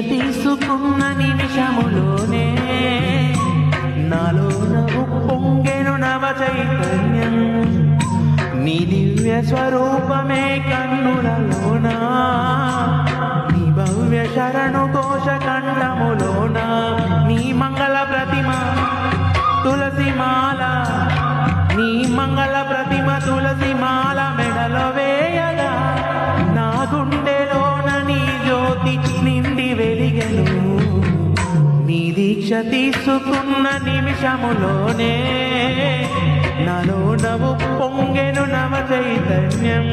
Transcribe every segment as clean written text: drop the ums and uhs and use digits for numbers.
తీసుకున్న నిమిషములోనే నాలోన ఉప్పొంగెను నవ చైతన్యం. నీ దివ్య స్వరూపమే కన్నులలోన, నీ భవ్య శరణు ఘోష కంఠములోన. నీ మంగళ ప్రతిమ తులసి మాల, నీ మంగళ ప్రతిమ తులసి మాల మెడలో వేయగా నా గుండెలోన నీ జ్యోతి నిండి వెలిగెను. నీ దీక్ష తీసుకున్న నిమిషములోనే నాలో నవ్వు పొంగెను నవ చైతన్యం.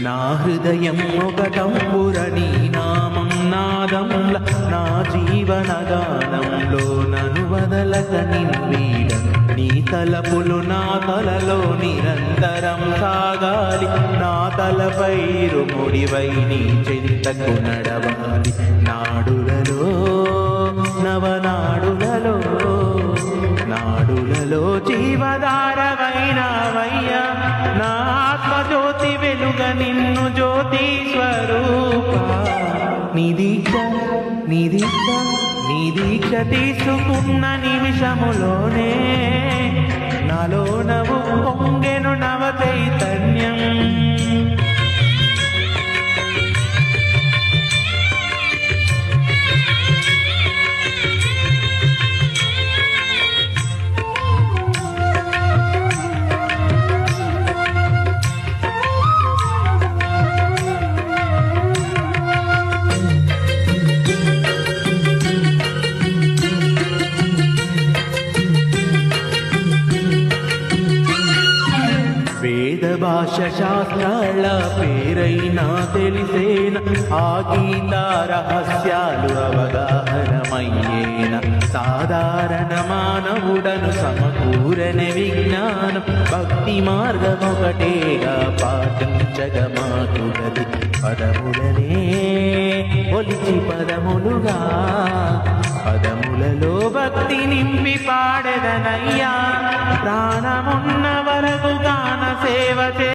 నా హృదయం ఒక తంబుర నీ నామం నాదంల, నా జీవన గానంలో నన్ను వదలక నిన్వీడ. నీ తలపులు నా తలలో నిరంతరం సాగాలి, నా తలపై ఇరుముడివై నీ చింతకు నడవాలి. నాడులలో నవనాడులలో నాడులలో జీవధారవైనవయ్యా, నా ఆత్మజ్యోతి వెలుగ నిన్ను జ్యోతి స్వరూప. నీ దీక్ష తీసుకున్న నిమిషములోనే నాలో నవ్వు పొంగెను నవ చైతన్యం. వేద భాష శాస్త్రాల పేరైనా తెలిసేన, ఆ గీత రహస్యాలు అవగాహనమయ్యేన. సాధారణ మానవుడను సమకూరని విజ్ఞానం, భక్తి మార్గమొకటేగా పాటించగమాకులది. పదములనే ఒలిచి పదములుగా, పదములలో భక్తి నింపి పాడెదనయ్యా. ప్రాణమున్న వరకు గాన సేవ